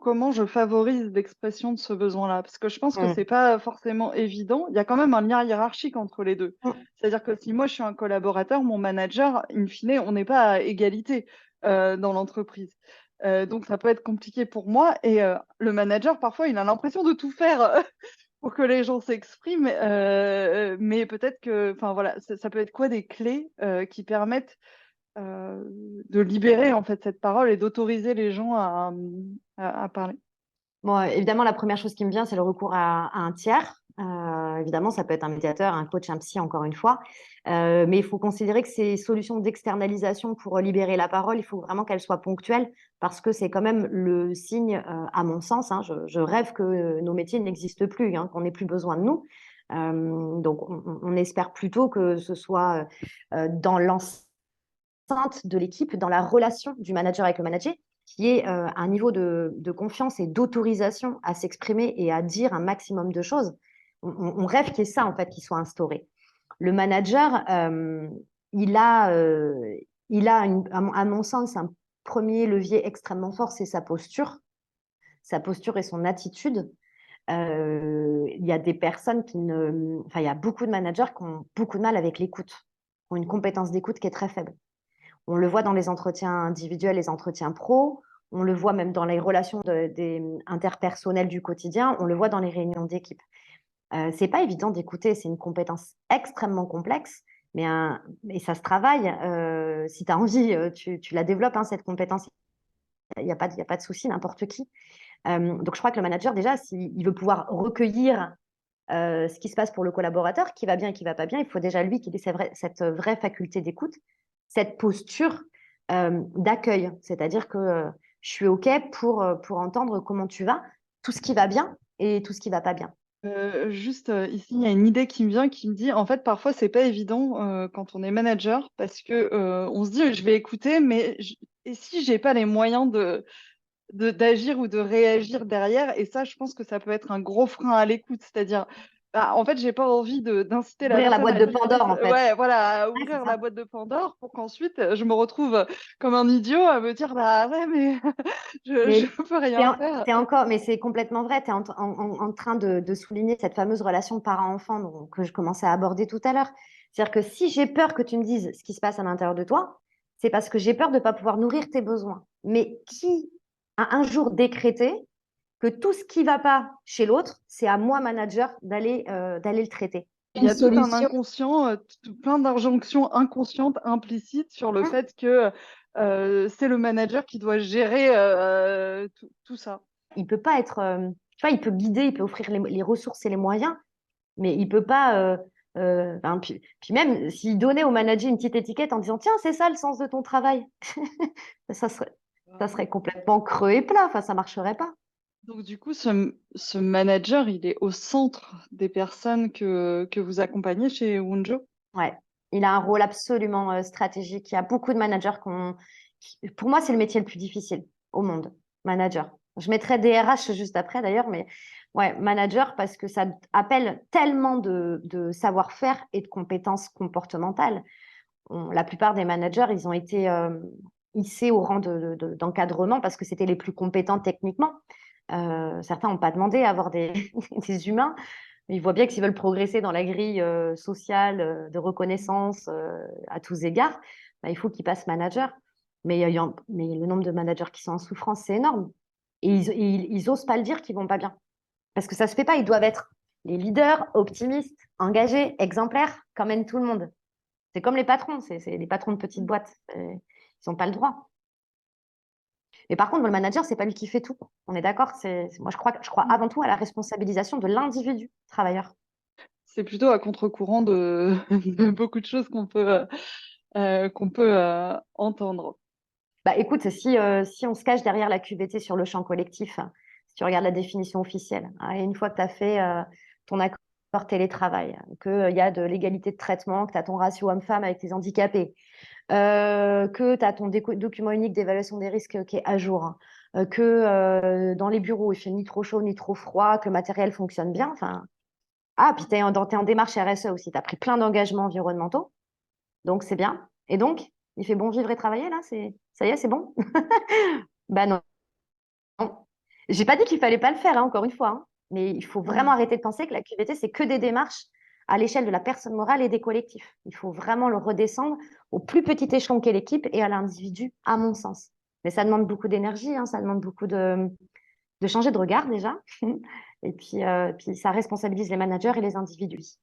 comment je favorise l'expression de ce besoin-là? Parce que je pense que Mm. c'est pas forcément évident. Il y a quand même un lien hiérarchique entre les deux. Mm. C'est-à-dire que si moi je suis un collaborateur, mon manager, in fine, on n'est pas à égalité dans l'entreprise. Donc ça peut être compliqué pour moi. Et le manager, parfois, il a l'impression de tout faire pour que les gens s'expriment. Mais peut-être que, enfin voilà, ça peut être quoi des clés qui permettent euh, de libérer en fait cette parole et d'autoriser les gens à parler. Bon, évidemment, la première chose qui me vient, c'est le recours à un tiers. Évidemment, ça peut être un médiateur, un coach, un psy, encore une fois. Mais il faut considérer que ces solutions d'externalisation pour libérer la parole, il faut vraiment qu'elles soient ponctuelles parce que c'est quand même le signe, à mon sens, hein, je rêve que nos métiers n'existent plus, hein, qu'on n'ait plus besoin de nous. Donc, on espère plutôt que ce soit dans l'enceinte de l'équipe, dans la relation du manager avec le manager, qui est un niveau de confiance et d'autorisation à s'exprimer et à dire un maximum de choses. On rêve qu'il y ait ça, en fait, qui soit instauré. Le manager, il a à mon sens, un premier levier extrêmement fort, c'est sa posture et son attitude. Il y a des personnes enfin, il y a beaucoup de managers qui ont beaucoup de mal avec l'écoute, qui ont une compétence d'écoute qui est très faible. On le voit dans les entretiens individuels, les entretiens pro. On le voit même dans les relations interpersonnelles du quotidien. On le voit dans les réunions d'équipe. C'est pas évident d'écouter. C'est une compétence extrêmement complexe, mais ça se travaille. Si tu as envie, tu la développes, hein, cette compétence. Il n'y a pas, y a pas de souci, n'importe qui. Donc, je crois que le manager, déjà, s'il veut pouvoir recueillir ce qui se passe pour le collaborateur, qui va bien et qui va pas bien, il faut déjà lui qu'il ait cette vraie faculté d'écoute, cette posture d'accueil. C'est-à-dire que je suis OK pour entendre comment tu vas, tout ce qui va bien et tout ce qui va pas bien. Juste ici, il y a une idée qui me vient qui me dit, en fait, parfois, c'est pas évident quand on est manager parce que on se dit, je vais écouter, mais et si j'ai pas les moyens d'agir ou de réagir derrière, et ça, je pense que ça peut être un gros frein à l'écoute. C'est-à-dire, bah, en fait, j'ai pas envie d'inciter la Ouvrir la personne boîte à de dire, Pandore, en fait. ouais, voilà, à Ouais, c'est ouvrir ça. la boîte de Pandore pour qu'ensuite je me retrouve comme un idiot à me dire, bah ouais, mais je Mais peux rien faire. mais c'est complètement vrai. Tu es en train de souligner cette fameuse relation parent-enfant que je commençais à aborder tout à l'heure. C'est-à-dire que si j'ai peur que tu me dises ce qui se passe à l'intérieur de toi, c'est parce que j'ai peur de ne pas pouvoir nourrir tes besoins. Mais qui a un jour décrété que tout ce qui ne va pas chez l'autre, c'est à moi, manager, d'aller le traiter? Il y Une a tout un solution. inconscient, plein d'injonctions inconscientes implicites sur le Hein. fait que c'est le manager qui doit gérer tout ça. Il peut pas être, tu vois, il peut guider, il peut offrir les ressources et les moyens, mais il peut pas. Ben, puis même s'il donnait au manager une petite étiquette en disant, tiens, c'est ça le sens de ton travail, ça serait, ça serait complètement creux et plat. Enfin, ça marcherait pas. Donc du coup, ce manager, il est au centre des personnes que vous accompagnez chez Wunjo. Ouais, il a un rôle absolument stratégique. Il y a beaucoup de managers pour moi, c'est le métier le plus difficile au monde, manager. Je mettrais DRH juste après d'ailleurs, mais ouais, manager parce que ça appelle tellement de savoir-faire et de compétences comportementales. La plupart des managers, ils ont été hissés au rang d'encadrement parce que c'était les plus compétents techniquement. Certains n'ont pas demandé à avoir des humains, mais ils voient bien que s'ils veulent progresser dans la grille sociale de reconnaissance à tous égards, bah, il faut qu'ils passent manager. Mais le nombre de managers qui sont en souffrance, c'est énorme. Et ils osent pas le dire qu'ils vont pas bien. Parce que ça se fait pas. Ils doivent être les leaders, optimistes, engagés, exemplaires, quand même tout le monde. C'est comme les patrons, c'est les patrons de petites boîtes. Ils n'ont pas le droit. Mais par contre, le manager, c'est pas lui qui fait tout. On est d'accord. Moi, je crois avant tout à la responsabilisation de l'individu travailleur. C'est plutôt à contre-courant de beaucoup de choses qu'on peut entendre. Bah, écoute, si on se cache derrière la QVT sur le champ collectif, si tu regardes la définition officielle, hein, et une fois que tu as fait ton accord télétravail, qu'il y a de l'égalité de traitement, que tu as ton ratio homme-femme avec tes handicapés, que tu as ton document unique d'évaluation des risques qui est à jour, hein, que dans les bureaux, il fait ni trop chaud ni trop froid, que le matériel fonctionne bien. Enfin, puis tu es en démarche RSE aussi, tu as pris plein d'engagements environnementaux, donc c'est bien. Et donc, il fait bon vivre et travailler là, ça y est, c'est bon? Bah non. J'ai pas dit qu'il fallait pas le faire, hein, encore une fois, hein. Mais il faut vraiment Mm. arrêter de penser que la QVT, c'est que des démarches à l'échelle de la personne morale et des collectifs. Il faut vraiment le redescendre au plus petit échelon qu'est l'équipe et à l'individu, à mon sens. Mais ça demande beaucoup d'énergie, hein, ça demande beaucoup de changer de regard déjà. Et puis ça responsabilise les managers et les individus.